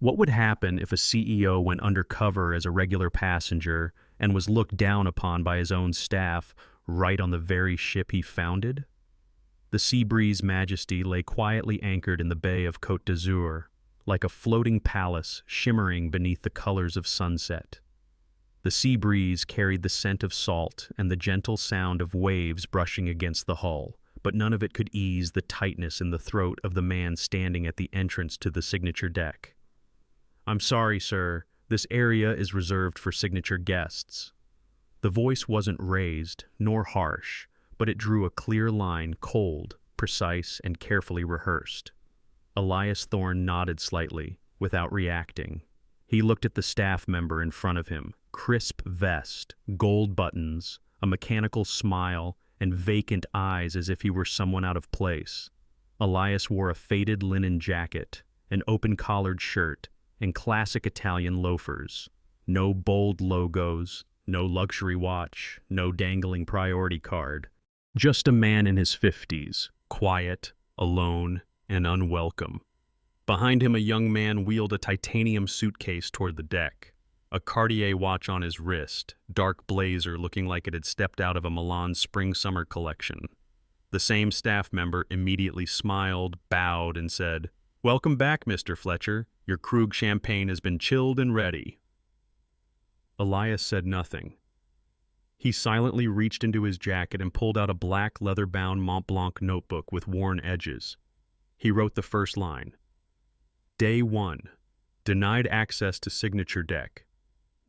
What would happen if a CEO went undercover as a regular passenger and was looked down upon by his own staff right on the very ship he founded? The Seabreeze Majesty lay quietly anchored in the bay of Côte d'Azur, like a floating palace shimmering beneath the colors of sunset. The sea breeze carried the scent of salt and the gentle sound of waves brushing against the hull, but none of it could ease the tightness in the throat of the man standing at the entrance to the signature deck. "I'm sorry, sir. This area is reserved for signature guests." The voice wasn't raised, nor harsh, but it drew a clear line, cold, precise, and carefully rehearsed. Elias Thorne nodded slightly, without reacting. He looked at the staff member in front of him, crisp vest, gold buttons, a mechanical smile, and vacant eyes as if he were someone out of place. Elias wore a faded linen jacket, an open-collared shirt, and classic Italian loafers. No bold logos, no luxury watch, no dangling priority card. Just a man in his 50s, quiet, alone, and unwelcome. Behind him, a young man wheeled a titanium suitcase toward the deck, a Cartier watch on his wrist, dark blazer looking like it had stepped out of a Milan spring-summer collection. The same staff member immediately smiled, bowed, and said, "Welcome back, Mr. Fletcher. Your Krug champagne has been chilled and ready." Elias said nothing. He silently reached into his jacket and pulled out a black leather-bound Mont Blanc notebook with worn edges. He wrote the first line. Day 1. Denied access to signature deck.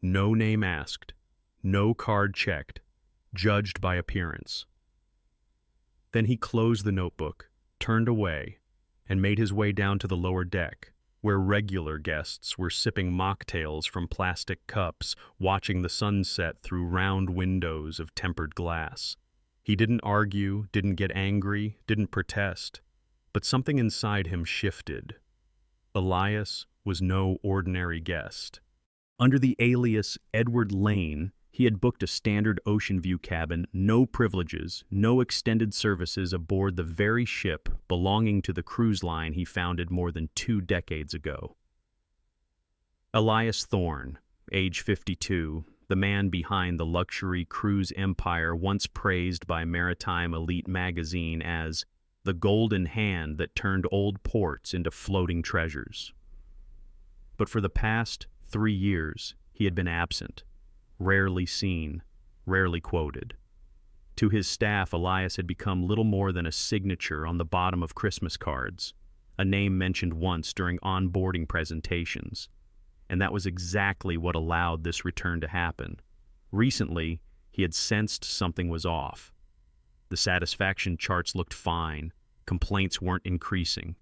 No name asked. No card checked. Judged by appearance. Then he closed the notebook, turned away, and made his way down to the lower deck, where regular guests were sipping mocktails from plastic cups, watching the sunset through round windows of tempered glass. He didn't argue, didn't get angry, didn't protest, but something inside him shifted. Elias was no ordinary guest. Under the alias Edward Lane, he had booked a standard ocean view cabin, no privileges, no extended services aboard the very ship belonging to the cruise line he founded more than 2 decades ago. Elias Thorne, age 52, the man behind the luxury cruise empire once praised by Maritime Elite magazine as the golden hand that turned old ports into floating treasures. But for the past 3 years, he had been absent. Rarely seen, rarely quoted. To his staff, Elias had become little more than a signature on the bottom of Christmas cards, a name mentioned once during onboarding presentations. And that was exactly what allowed this return to happen. Recently, he had sensed something was off. The satisfaction charts looked fine, complaints weren't increasing.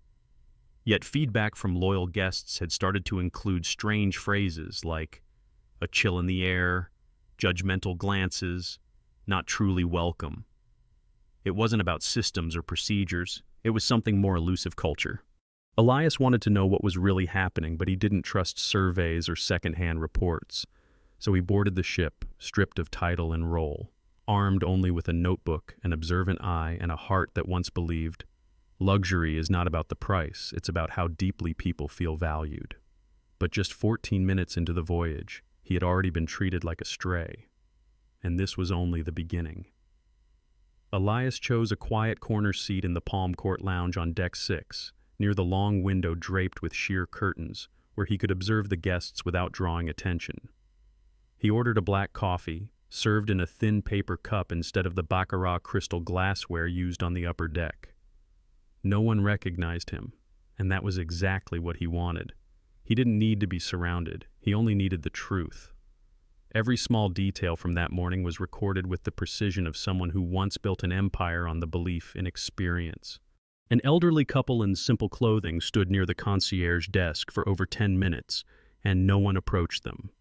Yet feedback from loyal guests had started to include strange phrases like, a chill in the air, judgmental glances, not truly welcome. It wasn't about systems or procedures, it was something more elusive culture. Elias wanted to know what was really happening, but he didn't trust surveys or second-hand reports. So he boarded the ship, stripped of title and role, armed only with a notebook, an observant eye, and a heart that once believed, luxury is not about the price, it's about how deeply people feel valued. But just 14 minutes into the voyage, he had already been treated like a stray, and this was only the beginning. Elias chose a quiet corner seat in the Palm Court Lounge on Deck 6, near the long window draped with sheer curtains, where he could observe the guests without drawing attention. He ordered a black coffee, served in a thin paper cup instead of the Baccarat crystal glassware used on the upper deck. No one recognized him, and that was exactly what he wanted. He didn't need to be surrounded, he only needed the truth. Every small detail from that morning was recorded with the precision of someone who once built an empire on the belief in experience. An elderly couple in simple clothing stood near the concierge desk for over 10 minutes, and no one approached them.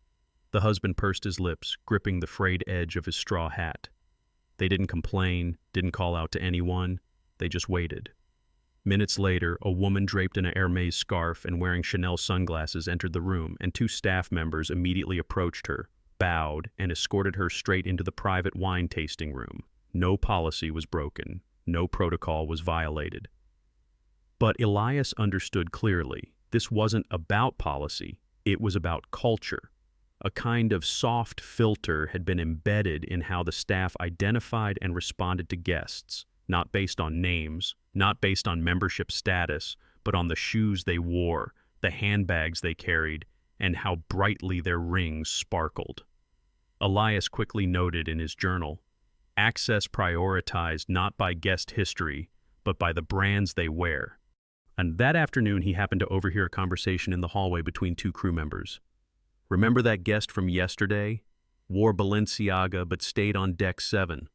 The husband pursed his lips, gripping the frayed edge of his straw hat. They didn't complain, didn't call out to anyone, they just waited. Minutes later, a woman draped in an Hermès scarf and wearing Chanel sunglasses entered the room, and 2 staff members immediately approached her, bowed, and escorted her straight into the private wine tasting room. No policy was broken, no protocol was violated. But Elias understood clearly. This wasn't about policy, it was about culture. A kind of soft filter had been embedded in how the staff identified and responded to guests, not based on names, not based on membership status, but on the shoes they wore, the handbags they carried, and how brightly their rings sparkled. Elias quickly noted in his journal, access prioritized not by guest history, but by the brands they wear. And that afternoon he happened to overhear a conversation in the hallway between two crew members. Remember that guest from yesterday? Wore Balenciaga but stayed on deck 7.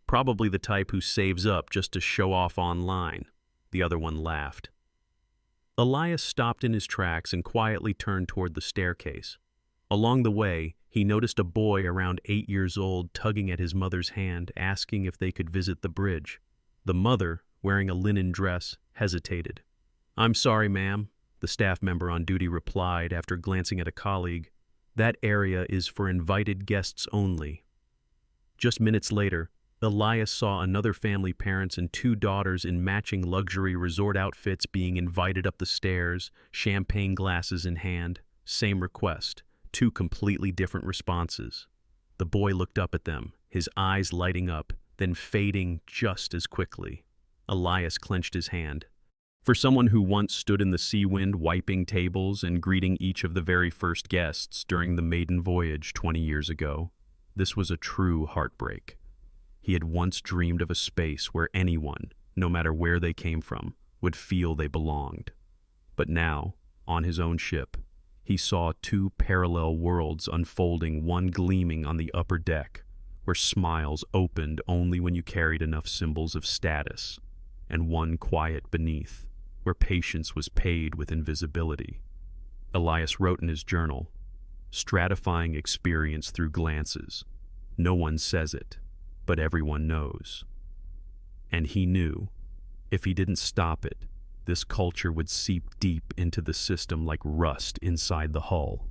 Probably the type who saves up just to show off online. The other one laughed. Elias stopped in his tracks and quietly turned toward the staircase. Along the way, he noticed a boy around 8 years old tugging at his mother's hand, asking if they could visit the bridge. The mother, wearing a linen dress, hesitated. "I'm sorry, ma'am," the staff member on duty replied after glancing at a colleague. "That area is for invited guests only." Just minutes later, Elias saw another family, parents and 2 daughters in matching luxury resort outfits, being invited up the stairs, champagne glasses in hand. Same request, 2 completely different responses. The boy looked up at them, his eyes lighting up, then fading just as quickly. Elias clenched his hand. For someone who once stood in the sea wind wiping tables and greeting each of the very first guests during the maiden voyage 20 years ago, this was a true heartbreak. He had once dreamed of a space where anyone, no matter where they came from, would feel they belonged. But now, on his own ship, he saw 2 parallel worlds unfolding, one gleaming on the upper deck, where smiles opened only when you carried enough symbols of status, and one quiet beneath, where patience was paid with invisibility. Elias wrote in his journal, stratifying experience through glances. No one says it, but everyone knows. And he knew, if he didn't stop it, this culture would seep deep into the system like rust inside the hull.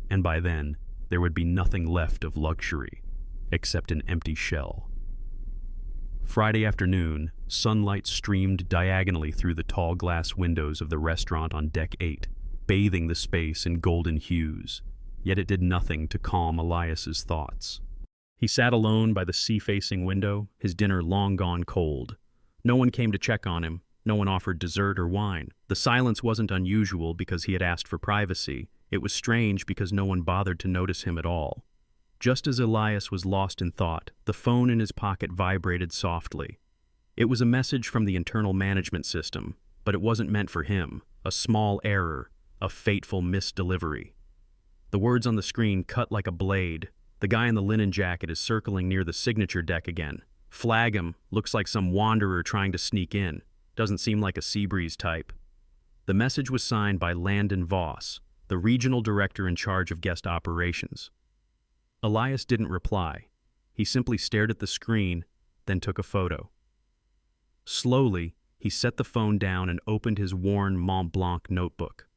And by then, there would be nothing left of luxury, except an empty shell. Friday afternoon, sunlight streamed diagonally through the tall glass windows of the restaurant on deck 8, bathing the space in golden hues, yet it did nothing to calm Elias's thoughts. He sat alone by the sea-facing window, his dinner long gone cold. No one came to check on him, no one offered dessert or wine. The silence wasn't unusual because he had asked for privacy. It was strange because no one bothered to notice him at all. Just as Elias was lost in thought, the phone in his pocket vibrated softly. It was a message from the internal management system, but it wasn't meant for him. A small error, a fateful misdelivery. The words on the screen cut like a blade. The guy in the linen jacket is circling near the signature deck again. Flag him, looks like some wanderer trying to sneak in. Doesn't seem like a Seabreeze type. The message was signed by Landon Voss, the regional director in charge of guest operations. Elias didn't reply. He simply stared at the screen, then took a photo. Slowly, he set the phone down and opened his worn Mont Blanc notebook.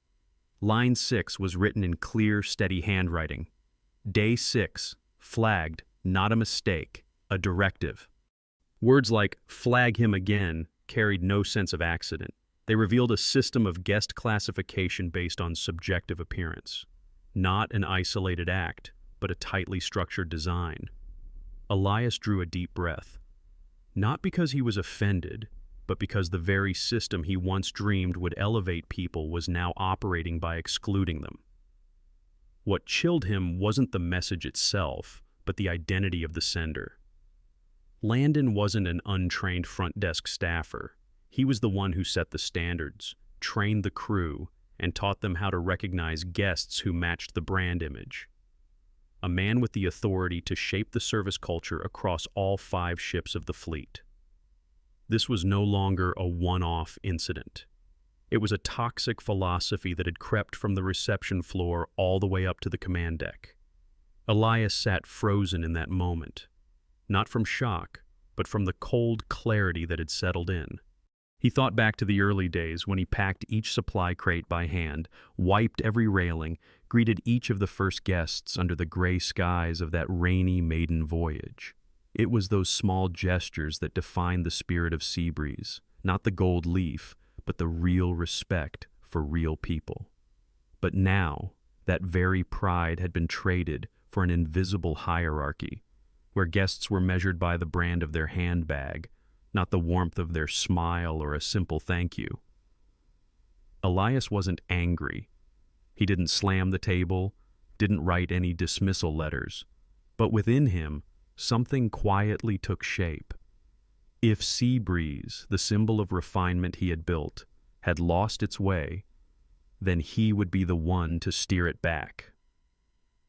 Line 6 was written in clear, steady handwriting. Day 6, flagged, not a mistake, a directive. Words like "flag him again" carried no sense of accident. They revealed a system of guest classification based on subjective appearance. Not an isolated act, but a tightly structured design. Elias drew a deep breath. Not because he was offended, but because the very system he once dreamed would elevate people was now operating by excluding them. What chilled him wasn't the message itself, but the identity of the sender. Landon wasn't an untrained front desk staffer. He was the one who set the standards, trained the crew, and taught them how to recognize guests who matched the brand image. A man with the authority to shape the service culture across all 5 ships of the fleet. This was no longer a one-off incident. It was a toxic philosophy that had crept from the reception floor all the way up to the command deck. Elias sat frozen in that moment, not from shock, but from the cold clarity that had settled in. He thought back to the early days when he packed each supply crate by hand, wiped every railing, greeted each of the first guests under the gray skies of that rainy maiden voyage. It was those small gestures that defined the spirit of Seabreeze, not the gold leaf, but the real respect for real people. But now, that very pride had been traded for an invisible hierarchy, where guests were measured by the brand of their handbag, not the warmth of their smile or a simple thank you. Elias wasn't angry. He didn't slam the table, didn't write any dismissal letters. But within him, something quietly took shape. If Seabreeze, the symbol of refinement he had built, had lost its way, then he would be the one to steer it back.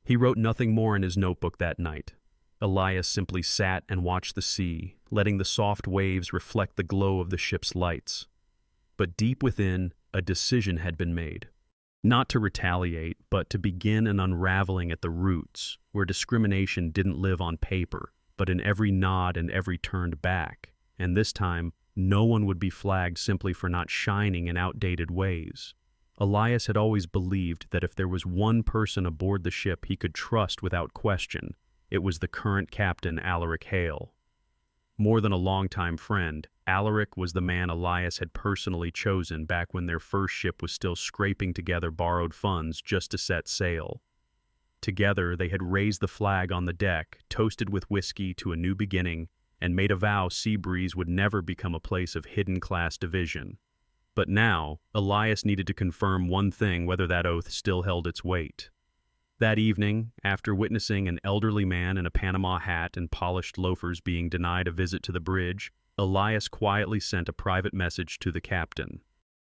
He wrote nothing more in his notebook that night. Elias simply sat and watched the sea, letting the soft waves reflect the glow of the ship's lights. But deep within, a decision had been made. Not to retaliate, but to begin an unraveling at the roots, where discrimination didn't live on paper, but in every nod and every turned back. And this time, no one would be flagged simply for not shining in outdated ways. Elias had always believed that if there was one person aboard the ship he could trust without question, it was the current captain, Alaric Hale. More than a longtime friend, Alaric was the man Elias had personally chosen back when their first ship was still scraping together borrowed funds just to set sail. Together, they had raised the flag on the deck, toasted with whiskey to a new beginning, and made a vow Seabreeze would never become a place of hidden class division. But now, Elias needed to confirm one thing, whether that oath still held its weight. That evening, after witnessing an elderly man in a Panama hat and polished loafers being denied a visit to the bridge, Elias quietly sent a private message to the captain.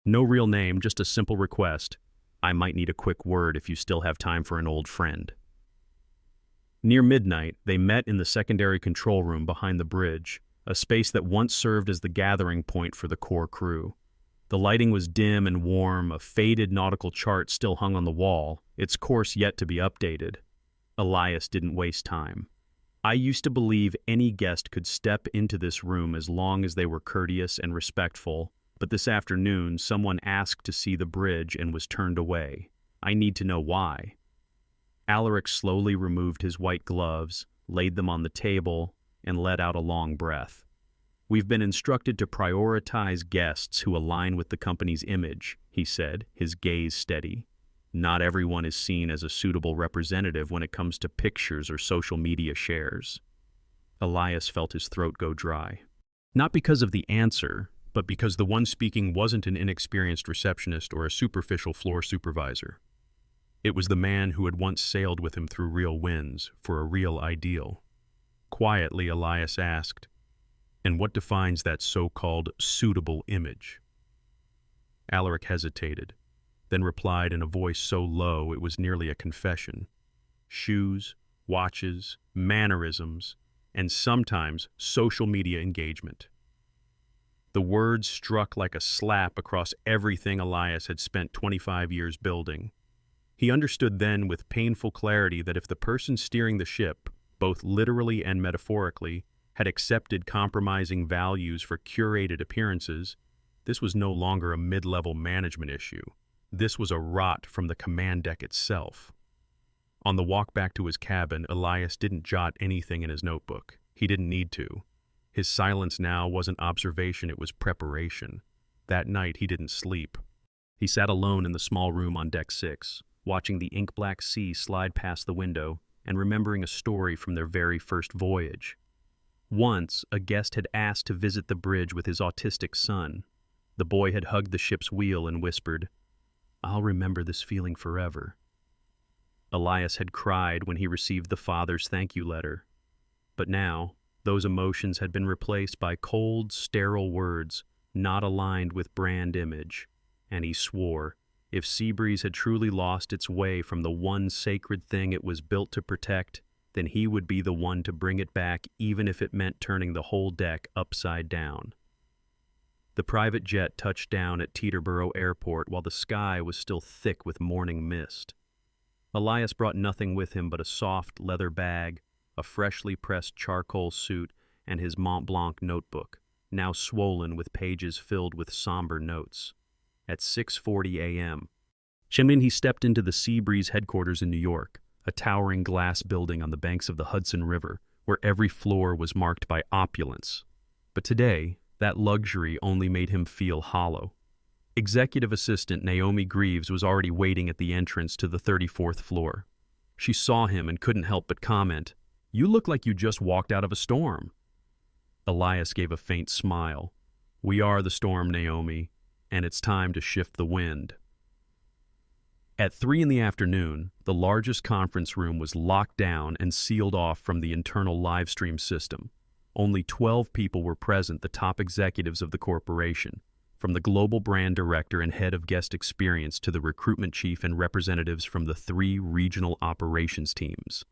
No real name, just a simple request. I might need a quick word if you still have time for an old friend. Near midnight, they met in the secondary control room behind the bridge, a space that once served as the gathering point for the core crew. The lighting was dim and warm, a faded nautical chart still hung on the wall, its course yet to be updated. Elias didn't waste time. I used to believe any guest could step into this room as long as they were courteous and respectful, but this afternoon someone asked to see the bridge and was turned away. I need to know why. Alaric slowly removed his white gloves, laid them on the table, and let out a long breath. We've been instructed to prioritize guests who align with the company's image, he said, his gaze steady. Not everyone is seen as a suitable representative when it comes to pictures or social media shares. Elias felt his throat go dry. Not because of the answer, but because the one speaking wasn't an inexperienced receptionist or a superficial floor supervisor. It was the man who had once sailed with him through real winds for a real ideal. Quietly, Elias asked, "And what defines that so-called suitable image?" Alaric hesitated, then replied in a voice so low it was nearly a confession. Shoes, watches, mannerisms, and sometimes social media engagement. The words struck like a slap across everything Elias had spent 25 years building. He understood then with painful clarity that if the person steering the ship, both literally and metaphorically, had accepted compromising values for curated appearances, this was no longer a mid-level management issue. This was a rot from the command deck itself. On the walk back to his cabin, Elias didn't jot anything in his notebook. He didn't need to. His silence now wasn't observation, it was preparation. That night he didn't sleep. He sat alone in the small room on deck 6, watching the ink-black sea slide past the window and remembering a story from their very first voyage. Once, a guest had asked to visit the bridge with his autistic son. The boy had hugged the ship's wheel and whispered, "I'll remember this feeling forever." Elias had cried when he received the father's thank you letter. But now, those emotions had been replaced by cold, sterile words not aligned with brand image, and he swore, if Seabreeze had truly lost its way from the one sacred thing it was built to protect, then he would be the one to bring it back, even if it meant turning the whole deck upside down. The private jet touched down at Teterboro Airport while the sky was still thick with morning mist. Elias brought nothing with him but a soft leather bag, a freshly pressed charcoal suit, and his Mont Blanc notebook, now swollen with pages filled with somber notes. At 6:40 a.m., he stepped into the Seabreeze headquarters in New York, a towering glass building on the banks of the Hudson River, where every floor was marked by opulence. But today, that luxury only made him feel hollow. Executive Assistant Naomi Greaves was already waiting at the entrance to the 34th floor. She saw him and couldn't help but comment, "You look like you just walked out of a storm." Elias gave a faint smile. "We are the storm, Naomi, and it's time to shift the wind." At 3 in the afternoon, the largest conference room was locked down and sealed off from the internal live stream system. Only 12 people were present, the top executives of the corporation, from the global brand director and head of guest experience to the recruitment chief and representatives from the 3 regional operations teams.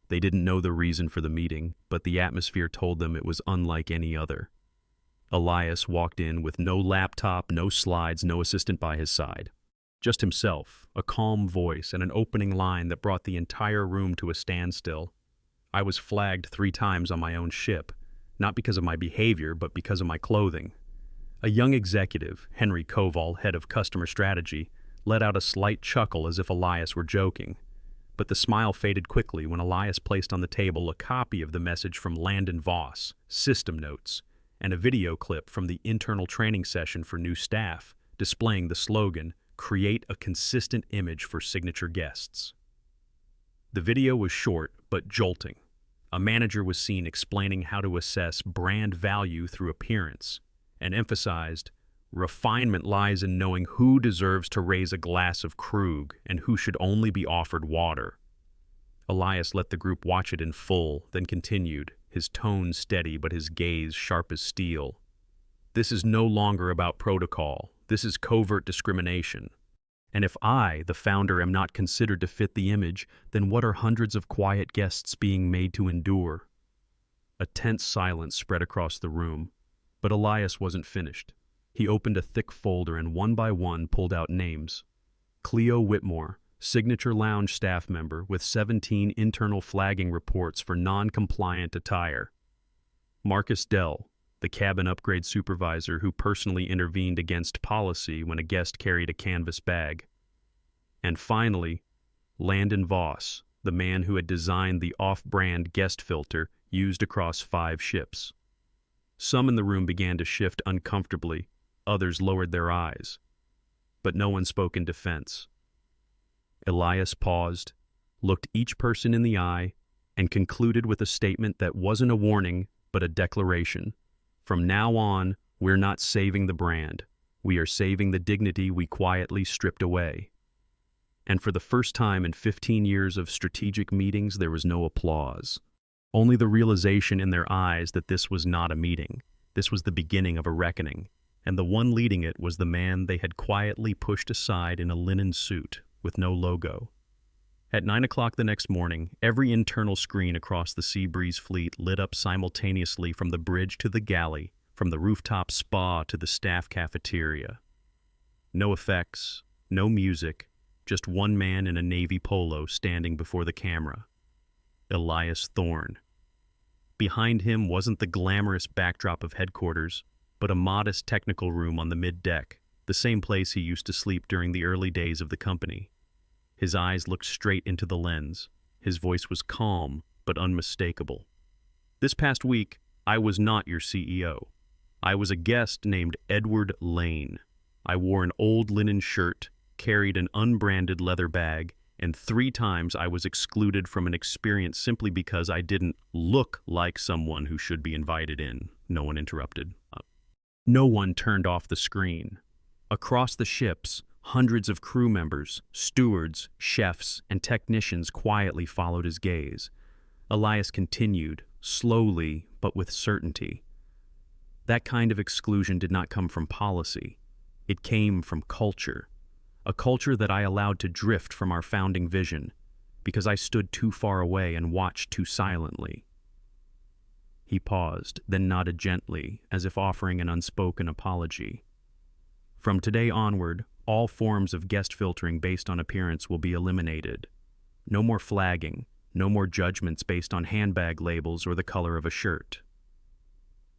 They didn't know the reason for the meeting, but the atmosphere told them it was unlike any other. Elias walked in with no laptop, no slides, no assistant by his side. Just himself, a calm voice, and an opening line that brought the entire room to a standstill. "I was flagged 3 times on my own ship, not because of my behavior, but because of my clothing." A young executive, Henry Koval, head of customer strategy, let out a slight chuckle as if Elias were joking. But the smile faded quickly when Elias placed on the table a copy of the message from Landon Voss, System Notes, and a video clip from the internal training session for new staff, displaying the slogan, "Create a consistent image for signature guests." The video was short but jolting. A manager was seen explaining how to assess brand value through appearance, and emphasized, "Refinement lies in knowing who deserves to raise a glass of Krug and who should only be offered water." Elias let the group watch it in full, then continued, his tone steady but his gaze sharp as steel. "This is no longer about protocol. This is covert discrimination. And if I, the founder, am not considered to fit the image, then what are hundreds of quiet guests being made to endure?" A tense silence spread across the room, but Elias wasn't finished. He opened a thick folder and one by one pulled out names. Cleo Whitmore, Signature Lounge staff member with 17 internal flagging reports for non-compliant attire. Marcus Dell, the cabin upgrade supervisor who personally intervened against policy when a guest carried a canvas bag. And finally, Landon Voss, the man who had designed the off-brand guest filter used across 5 ships. Some in the room began to shift uncomfortably, others lowered their eyes. But no one spoke in defense. Elias paused, looked each person in the eye, and concluded with a statement that wasn't a warning, but a declaration. "From now on, we're not saving the brand. We are saving the dignity we quietly stripped away." And for the first time in 15 years of strategic meetings, there was no applause. Only the realization in their eyes that this was not a meeting. This was the beginning of a reckoning, and the one leading it was the man they had quietly pushed aside in a linen suit with no logo. At 9 o'clock the next morning, every internal screen across the Seabreeze fleet lit up simultaneously from the bridge to the galley, from the rooftop spa to the staff cafeteria. No effects, no music, just one man in a navy polo standing before the camera. Elias Thorne. Behind him wasn't the glamorous backdrop of headquarters, but a modest technical room on the mid-deck, the same place he used to sleep during the early days of the company. His eyes looked straight into the lens. His voice was calm, but unmistakable. "This past week, I was not your CEO. I was a guest named Edward Lane. I wore an old linen shirt, carried an unbranded leather bag, and 3 times I was excluded from an experience simply because I didn't look like someone who should be invited in." No one interrupted. No one turned off the screen. Across the ships, hundreds of crew members, stewards, chefs, and technicians quietly followed his gaze. Elias continued, slowly but with certainty. That kind of exclusion did not come from policy. It came from culture. A culture that I allowed to drift from our founding vision, because I stood too far away and watched too silently. He paused, then nodded gently, as if offering an unspoken apology. "From today onward, all forms of guest filtering based on appearance will be eliminated. No more flagging, no more judgments based on handbag labels or the color of a shirt."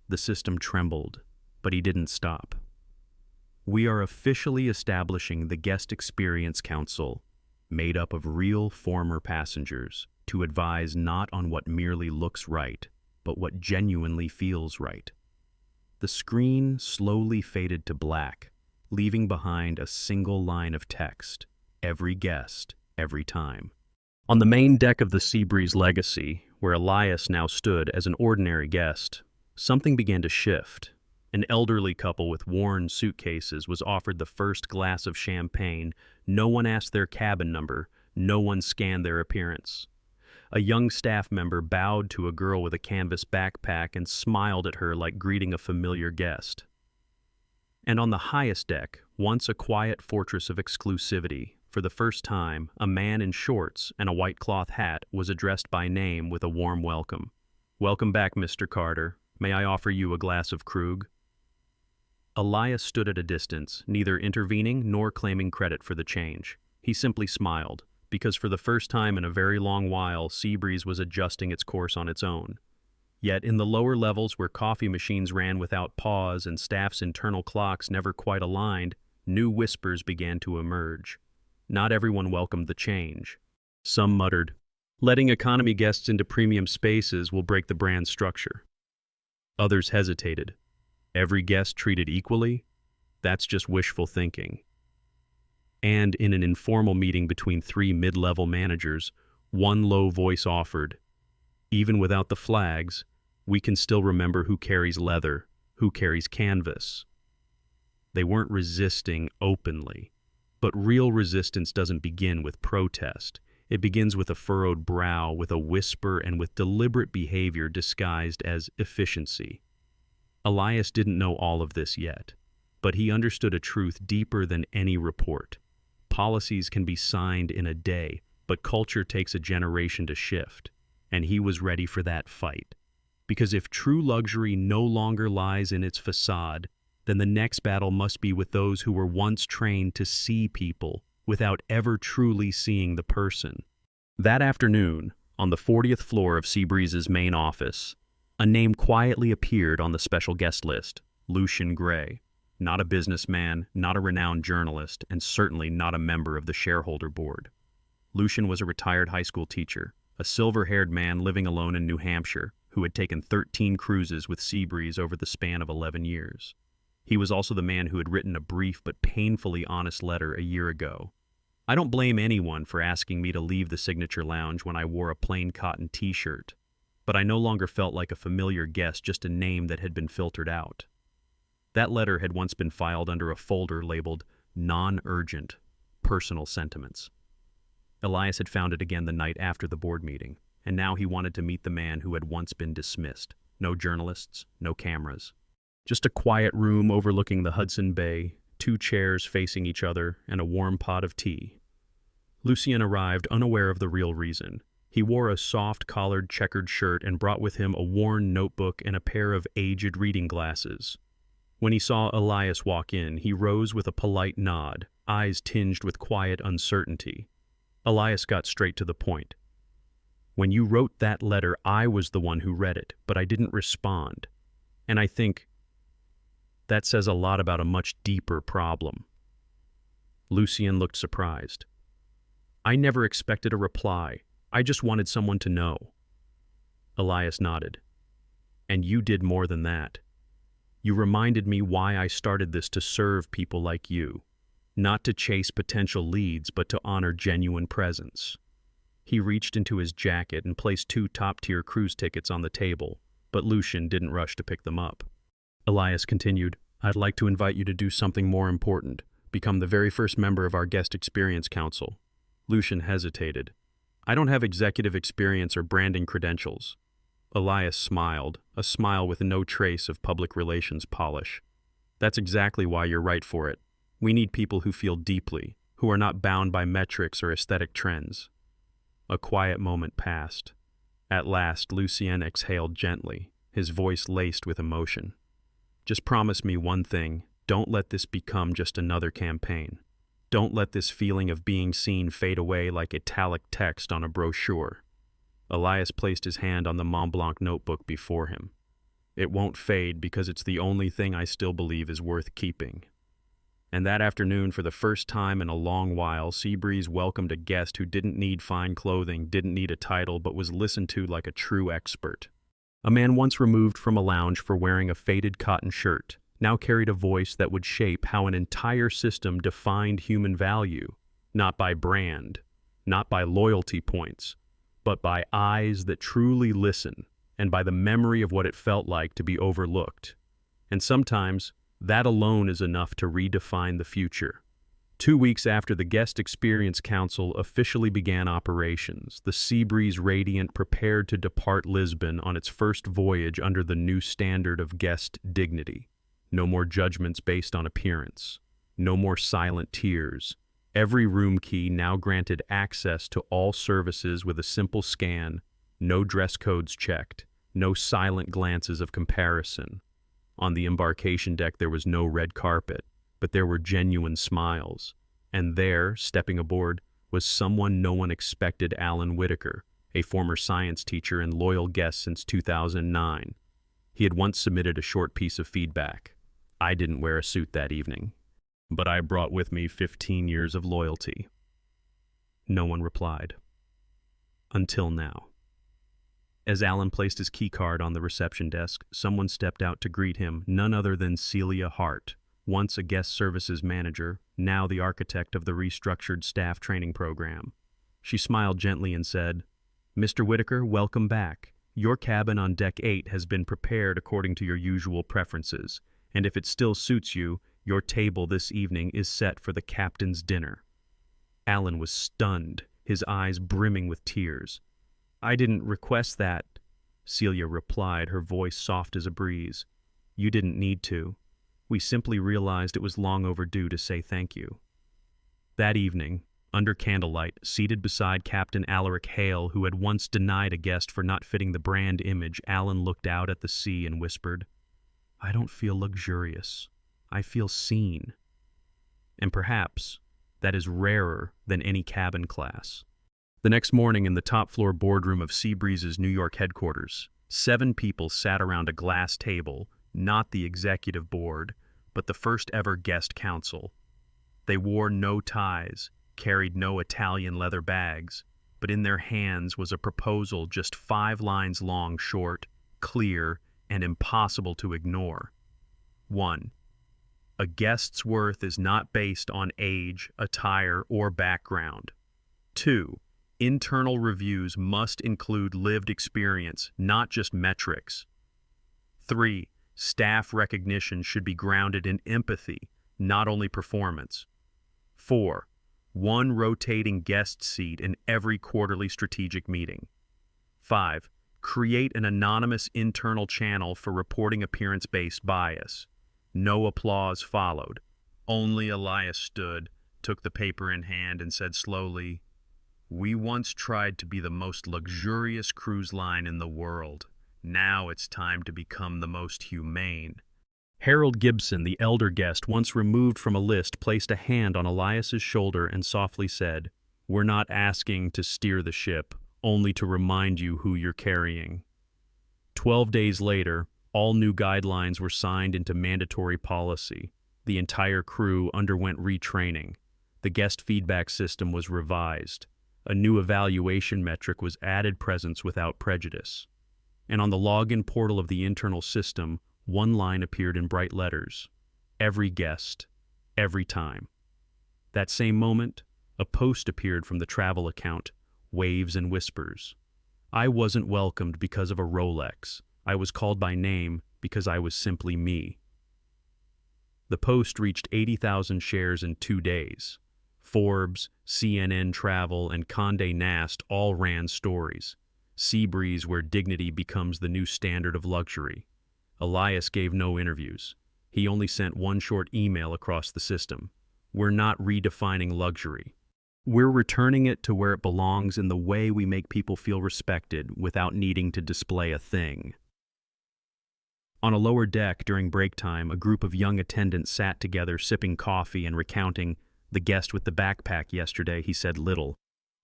The system trembled, but he didn't stop. "We are officially establishing the Guest Experience Council, made up of real former passengers, to advise not on what merely looks right, but what genuinely feels right." The screen slowly faded to black, leaving behind a single line of text: every guest, every time. On the main deck of the Seabreeze Legacy, where Elias now stood as an ordinary guest, something began to shift. An elderly couple with worn suitcases was offered the first glass of champagne. No one asked their cabin number. No one scanned their appearance. A young staff member bowed to a girl with a canvas backpack and smiled at her like greeting a familiar guest. And on the highest deck, once a quiet fortress of exclusivity, for the first time, a man in shorts and a white cloth hat was addressed by name with a warm welcome. "Welcome back, Mr. Carter. May I offer you a glass of Krug?" Elias stood at a distance, neither intervening nor claiming credit for the change. He simply smiled, because for the first time in a very long while, Seabreeze was adjusting its course on its own. Yet in the lower levels where coffee machines ran without pause and staff's internal clocks never quite aligned, new whispers began to emerge. Not everyone welcomed the change. Some muttered, "Letting economy guests into premium spaces will break the brand structure." Others hesitated. "Every guest treated equally? That's just wishful thinking." And in an informal meeting between three mid-level managers, one low voice offered, "Even without the flags, we can still remember who carries leather, who carries canvas." They weren't resisting openly, but real resistance doesn't begin with protest. It begins with a furrowed brow, with a whisper, and with deliberate behavior disguised as efficiency. Elias didn't know all of this yet, but he understood a truth deeper than any report. Policies can be signed in a day, but culture takes a generation to shift, and he was ready for that fight. Because if true luxury no longer lies in its facade, then the next battle must be with those who were once trained to see people without ever truly seeing the person. That afternoon, on the 40th floor of Seabreeze's main office, a name quietly appeared on the special guest list: Lucian Gray. Not a businessman, not a renowned journalist, and certainly not a member of the shareholder board. Lucian was a retired high school teacher, a silver-haired man living alone in New Hampshire, who had taken 13 cruises with Seabreeze over the span of 11 years. He was also the man who had written a brief but painfully honest letter a year ago. "I don't blame anyone for asking me to leave the Signature Lounge when I wore a plain cotton t-shirt, but I no longer felt like a familiar guest, just a name that had been filtered out." That letter had once been filed under a folder labeled "Non-Urgent Personal Sentiments." Elias had found it again the night after the board meeting, and now he wanted to meet the man who had once been dismissed. No journalists, no cameras. Just a quiet room overlooking the Hudson Bay, 2 chairs facing each other, and a warm pot of tea. Lucian arrived unaware of the real reason. He wore a soft-collared checkered shirt and brought with him a worn notebook and a pair of aged reading glasses. When he saw Elias walk in, he rose with a polite nod, eyes tinged with quiet uncertainty. Elias got straight to the point. "When you wrote that letter, I was the one who read it, but I didn't respond. And I think that says a lot about a much deeper problem." Lucian looked surprised. "I never expected a reply. I just wanted someone to know." Elias nodded. "And you did more than that. You reminded me why I started this, to serve people like you. Not to chase potential leads, but to honor genuine presence." He reached into his jacket and placed 2 top-tier cruise tickets on the table, but Lucian didn't rush to pick them up. Elias continued, "I'd like to invite you to do something more important, become the very first member of our Guest Experience Council." Lucian hesitated. "I don't have executive experience or branding credentials." Elias smiled, a smile with no trace of public relations polish. "That's exactly why you're right for it. We need people who feel deeply, who are not bound by metrics or aesthetic trends." A quiet moment passed. At last, Lucien exhaled gently, his voice laced with emotion. "Just promise me one thing. Don't let this become just another campaign. Don't let this feeling of being seen fade away like italic text on a brochure." Elias placed his hand on the Mont Blanc notebook before him. "It won't fade because it's the only thing I still believe is worth keeping." And that afternoon, for the first time in a long while, Seabreeze welcomed a guest who didn't need fine clothing, didn't need a title, but was listened to like a true expert. A man once removed from a lounge for wearing a faded cotton shirt, now carried a voice that would shape how an entire system defined human value, not by brand, not by loyalty points, but by eyes that truly listen, and by the memory of what it felt like to be overlooked. And sometimes, that alone is enough to redefine the future. 2 weeks after the Guest Experience Council officially began operations, the Seabreeze Radiant prepared to depart Lisbon on its first voyage under the new standard of guest dignity. No more judgments based on appearance. No more silent tears. Every room key now granted access to all services with a simple scan, no dress codes checked, no silent glances of comparison. On the embarkation deck there was no red carpet, but there were genuine smiles. And there, stepping aboard, was someone no one expected: Alan Whitaker, a former science teacher and loyal guest since 2009. He had once submitted a short piece of feedback. I didn't wear a suit that evening, but I brought with me 15 years of loyalty. No one replied. Until now. As Alan placed his key card on the reception desk, someone stepped out to greet him, none other than Celia Hart, once a guest services manager, now the architect of the restructured staff training program. She smiled gently and said, "Mr. Whitaker, welcome back. Your cabin on Deck 8 has been prepared according to your usual preferences, and if it still suits you, your table this evening is set for the captain's dinner." Alan was stunned, his eyes brimming with tears. "I didn't request that," Celia replied, her voice soft as a breeze. "You didn't need to. We simply realized it was long overdue to say thank you." That evening, under candlelight, seated beside Captain Alaric Hale, who had once denied a guest for not fitting the brand image, Alan looked out at the sea and whispered, "I don't feel luxurious. I feel seen." And perhaps that is rarer than any cabin class. The next morning in the top-floor boardroom of Seabreeze's New York headquarters, 7 people sat around a glass table, not the executive board, but the first-ever guest council. They wore no ties, carried no Italian leather bags, but in their hands was a proposal just 5 lines long, short, clear, and impossible to ignore. 1. A guest's worth is not based on age, attire, or background. 2. Internal reviews must include lived experience, not just metrics. 3. Staff recognition should be grounded in empathy, not only performance. 4. 1 rotating guest seat in every quarterly strategic meeting. 5. Create an anonymous internal channel for reporting appearance-based bias. No applause followed. Only Elias stood, took the paper in hand, and said slowly, "We once tried to be the most luxurious cruise line in the world. Now it's time to become the most humane." Harold Gibson, the elder guest, once removed from a list, placed a hand on Elias's shoulder and softly said, "We're not asking to steer the ship, only to remind you who you're carrying." 12 days later, all new guidelines were signed into mandatory policy. The entire crew underwent retraining. The guest feedback system was revised. A new evaluation metric was added: presence without prejudice. And on the login portal of the internal system, 1 line appeared in bright letters: "Every guest, every time." That same moment, a post appeared from the travel account, Waves and Whispers. "I wasn't welcomed because of a Rolex. I was called by name because I was simply me." The post reached 80,000 shares in 2 days. Forbes, CNN Travel, and Condé Nast all ran stories. Seabreeze, where dignity becomes the new standard of luxury. Elias gave no interviews. He only sent 1 short email across the system. "We're not redefining luxury. We're returning it to where it belongs, in the way we make people feel respected without needing to display a thing." On a lower deck during break time, a group of young attendants sat together sipping coffee and recounting, "The guest with the backpack yesterday, he said little.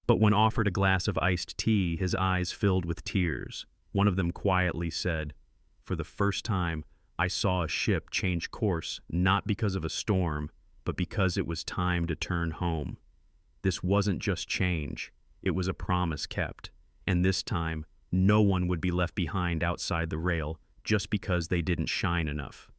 But when offered a glass of iced tea, his eyes filled with tears. One of them quietly said, 'For the first time, I saw a ship change course, not because of a storm, but because it was time to turn home.' This wasn't just change, it was a promise kept. And this time, no one would be left behind outside the rail just because they didn't shine enough."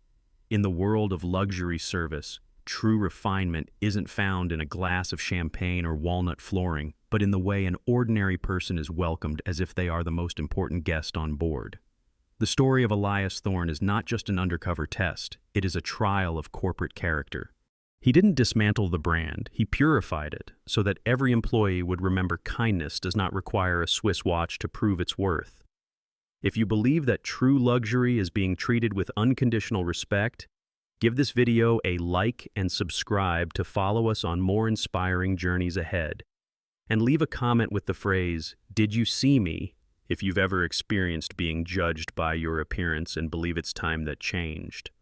In the world of luxury service, true refinement isn't found in a glass of champagne or walnut flooring, but in the way an ordinary person is welcomed as if they are the most important guest on board. The story of Elias Thorne is not just an undercover test, it is a trial of corporate character. He didn't dismantle the brand, he purified it, so that every employee would remember kindness does not require a Swiss watch to prove its worth. If you believe that true luxury is being treated with unconditional respect, give this video a like and subscribe to follow us on more inspiring journeys ahead. And leave a comment with the phrase, "Did you see me?" if you've ever experienced being judged by your appearance and believe it's time that changed.